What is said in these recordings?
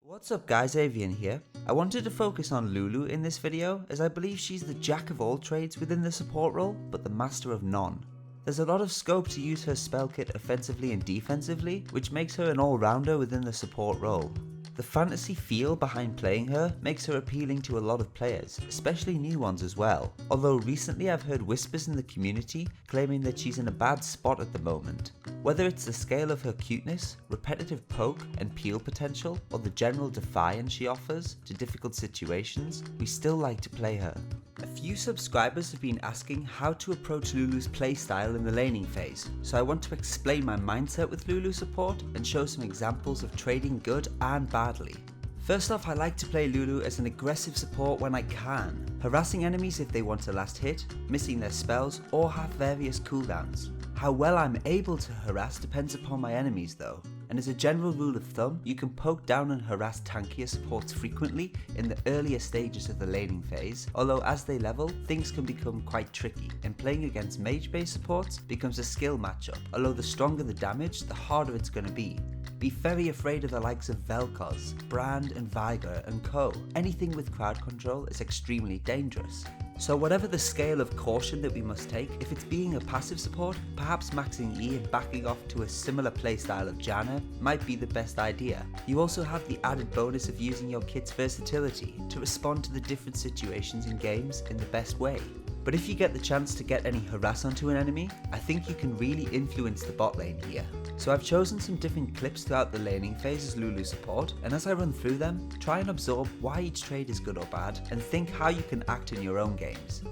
What's up guys, Avian here. I wanted to focus on Lulu in this video as I believe she's the jack of all trades within the support role, but the master of none. There's a lot of scope to use her spell kit offensively and defensively, which makes her an all-rounder within the support role. The fantasy feel behind playing her makes her appealing to a lot of players, especially new ones as well, although recently I've heard whispers in the community claiming that she's in a bad spot at the moment. Whether it's the scale of her cuteness, repetitive poke and peel potential, or the general defiance she offers to difficult situations, we still like to play her. A few subscribers have been asking how to approach Lulu's playstyle in the laning phase, so I want to explain my mindset with Lulu support and show some examples of trading good and badly. First off, I like to play Lulu as an aggressive support when I can, harassing enemies if they want a last hit, missing their spells, or have various cooldowns. How well I'm able to harass depends upon my enemies though, and as a general rule of thumb, you can poke down and harass tankier supports frequently in the earlier stages of the laning phase, although as they level, things can become quite tricky, and playing against mage-based supports becomes a skill matchup, although the stronger the damage, the harder it's going to be. Be very afraid of the likes of Vel'Koz, Brand and Vigor and co. Anything with crowd control is extremely dangerous. So whatever the scale of caution that we must take, if it's being a passive support, perhaps maxing E and backing off to a similar playstyle of Janna might be the best idea. You also have the added bonus of using your kit's versatility to respond to the different situations in games in the best way. But if you get the chance to get any harass onto an enemy, I think you can really influence the bot lane here. So I've chosen some different clips throughout the laning phase as Lulu support, and as I run through them, try and absorb why each trade is good or bad, and think how you can act in your own games.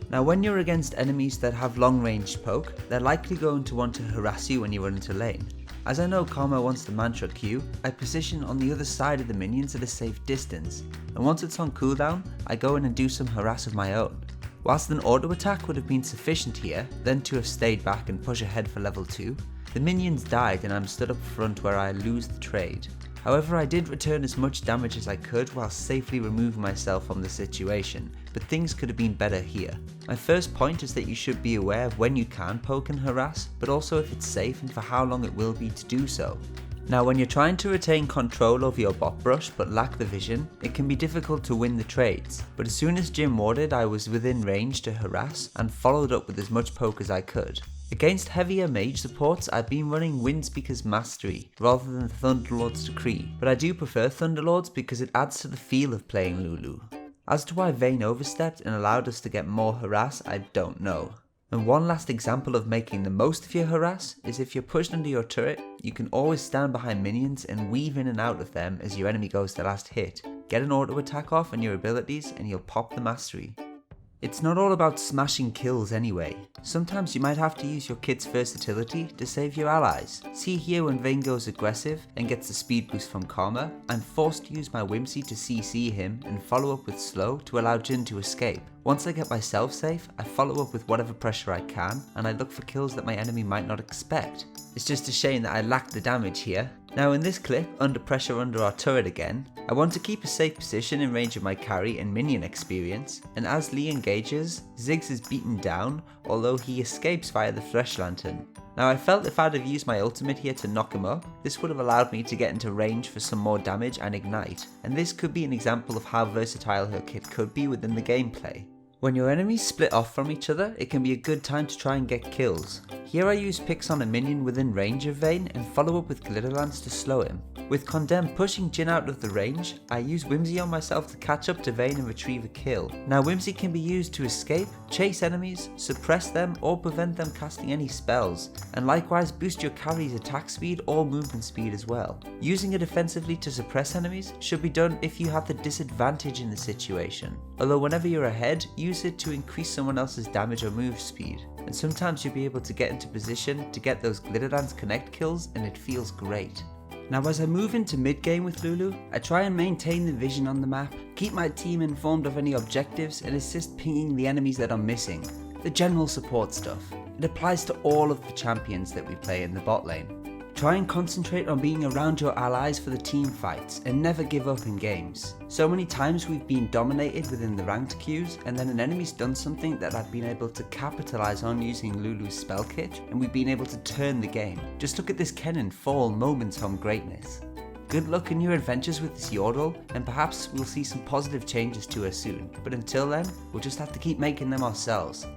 Now when you're against enemies that have long ranged poke, they're likely going to want to harass you when you run into lane. As I know Karma wants the mantra Q, I position on the other side of the minions at a safe distance, and once it's on cooldown, I go in and do some harass of my own. Whilst an auto attack would have been sufficient here, then to have stayed back and push ahead for level 2, the minions died and I'm stood up front where I lose the trade. However, I did return as much damage as I could while safely removing myself from the situation, but things could have been better here. My first point is that you should be aware of when you can poke and harass, but also if it's safe and for how long it will be to do so. Now when you're trying to retain control over your bot brush but lack the vision, it can be difficult to win the trades, but as soon as Jim warded I was within range to harass and followed up with as much poke as I could. Against heavier mage supports I've been running Windspeaker's Mastery rather than Thunderlord's Decree, but I do prefer Thunderlords because it adds to the feel of playing Lulu. As to why Vayne overstepped and allowed us to get more harass, I don't know. And one last example of making the most of your harass is if you're pushed under your turret, you can always stand behind minions and weave in and out of them as your enemy goes to last hit. Get an auto attack off on your abilities and you'll pop the mastery. It's not all about smashing kills anyway. Sometimes you might have to use your kit's versatility to save your allies. See here when Vayne goes aggressive and gets the speed boost from Karma, I'm forced to use my Whimsy to CC him and follow up with slow to allow Jin to escape. Once I get myself safe, I follow up with whatever pressure I can and I look for kills that my enemy might not expect. It's just a shame that I lack the damage here. Now in this clip, under pressure under our turret again, I want to keep a safe position in range of my carry and minion experience, and as Lee engages, Ziggs is beaten down, although he escapes via the Thresh Lantern. Now I felt if I'd have used my ultimate here to knock him up, this would have allowed me to get into range for some more damage and ignite, and this could be an example of how versatile her kit could be within the gameplay. When your enemies split off from each other, it can be a good time to try and get kills. Here I use picks on a minion within range of Vayne and follow up with Glitterlance to slow him. With Condemn pushing Jin out of the range, I use Whimsy on myself to catch up to Vayne and retrieve a kill. Now Whimsy can be used to escape, chase enemies, suppress them or prevent them casting any spells, and likewise boost your carry's attack speed or movement speed as well. Using it offensively to suppress enemies should be done if you have the disadvantage in the situation, although whenever you're ahead, use it to increase someone else's damage or move speed. And sometimes you'll be able to get into position to get those Glitterlance connect kills and it feels great. Now as I move into mid game with Lulu, I try and maintain the vision on the map, keep my team informed of any objectives and assist pinging the enemies that are missing. The general support stuff. It applies to all of the champions that we play in the bot lane. Try and concentrate on being around your allies for the team fights and never give up in games. So many times we've been dominated within the ranked queues and then an enemy's done something that I've been able to capitalize on using Lulu's spell kit and we've been able to turn the game. Just look at this Kennen fall moments from greatness. Good luck in your adventures with this Yordle, and perhaps we'll see some positive changes to her soon, but until then, we'll just have to keep making them ourselves.